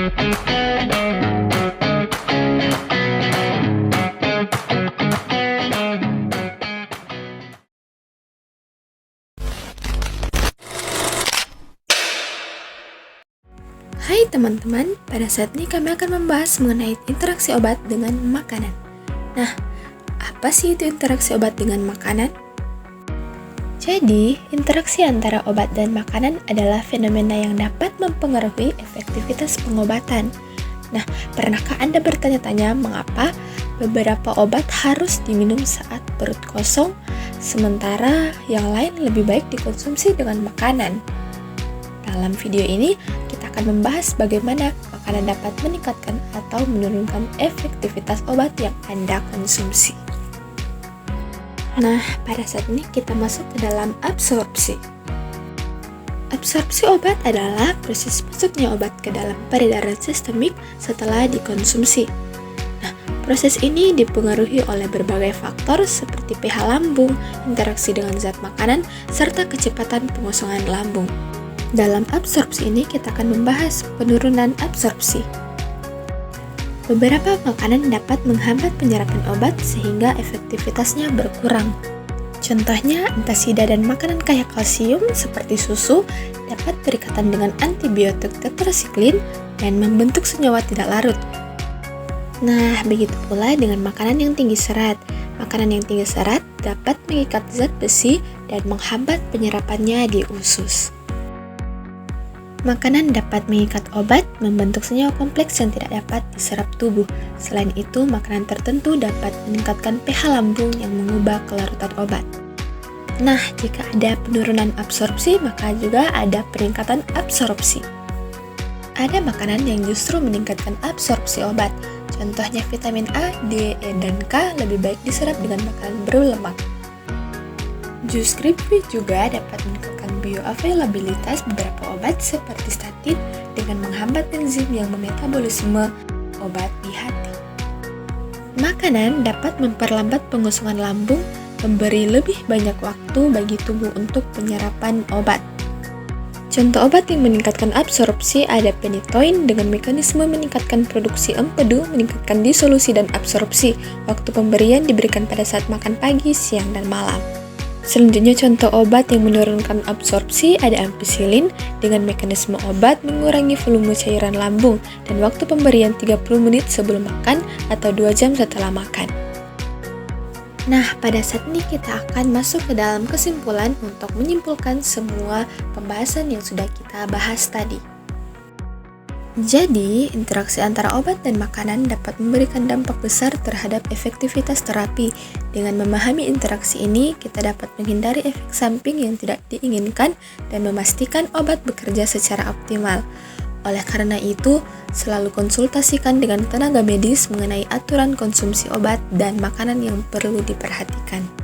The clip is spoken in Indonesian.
Hai teman-teman, pada saat ini kami akan membahas mengenai interaksi obat dengan makanan. Nah, apa sih itu interaksi obat dengan makanan? Jadi, interaksi antara obat dan makanan adalah fenomena yang dapat mempengaruhi efektivitas pengobatan. Nah, pernahkah Anda bertanya-tanya mengapa beberapa obat harus diminum saat perut kosong, sementara yang lain lebih baik dikonsumsi dengan makanan? Dalam video ini, kita akan membahas bagaimana makanan dapat meningkatkan atau menurunkan efektivitas obat yang Anda konsumsi. Nah, pada saat ini kita masuk ke dalam absorpsi. Absorpsi obat adalah proses masuknya obat ke dalam peredaran sistemik setelah dikonsumsi. Nah, proses ini dipengaruhi oleh berbagai faktor seperti pH lambung, interaksi dengan zat makanan, serta kecepatan pengosongan lambung. Dalam absorpsi ini kita akan membahas penurunan absorpsi. Beberapa makanan dapat menghambat penyerapan obat sehingga efektivitasnya berkurang. Contohnya, antasida dan makanan kaya kalsium seperti susu dapat berikatan dengan antibiotik tetrasiklin dan membentuk senyawa tidak larut. Nah, begitu pula dengan makanan yang tinggi serat. Makanan yang tinggi serat dapat mengikat zat besi dan menghambat penyerapannya di usus. Makanan dapat mengikat obat, membentuk senyawa kompleks yang tidak dapat diserap tubuh. Selain itu, makanan tertentu dapat meningkatkan pH lambung yang mengubah kelarutan obat. Nah, jika ada penurunan absorpsi, maka juga ada peningkatan absorpsi. Ada makanan yang justru meningkatkan absorpsi obat. Contohnya vitamin A, D, E, dan K lebih baik diserap dengan makanan berlemak. Jus grapefruit juga dapat meningkatkan bioavailabilitas beberapa obat seperti statin dengan menghambat enzim yang memetabolisme obat di hati. Makanan dapat memperlambat pengosongan lambung, memberi lebih banyak waktu bagi tubuh untuk penyerapan obat. Contoh obat yang meningkatkan absorpsi ada phenytoin dengan mekanisme meningkatkan produksi empedu, meningkatkan disolusi dan absorpsi. Waktu pemberian diberikan pada saat makan pagi, siang, dan malam. Selanjutnya contoh obat yang menurunkan absorpsi ada ampicillin dengan mekanisme obat mengurangi volume cairan lambung dan waktu pemberian 30 menit sebelum makan atau 2 jam setelah makan. Nah, pada saat ini kita akan masuk ke dalam kesimpulan untuk menyimpulkan semua pembahasan yang sudah kita bahas tadi. Jadi, interaksi antara obat dan makanan dapat memberikan dampak besar terhadap efektivitas terapi. Dengan memahami interaksi ini, kita dapat menghindari efek samping yang tidak diinginkan dan memastikan obat bekerja secara optimal. Oleh karena itu, selalu konsultasikan dengan tenaga medis mengenai aturan konsumsi obat dan makanan yang perlu diperhatikan.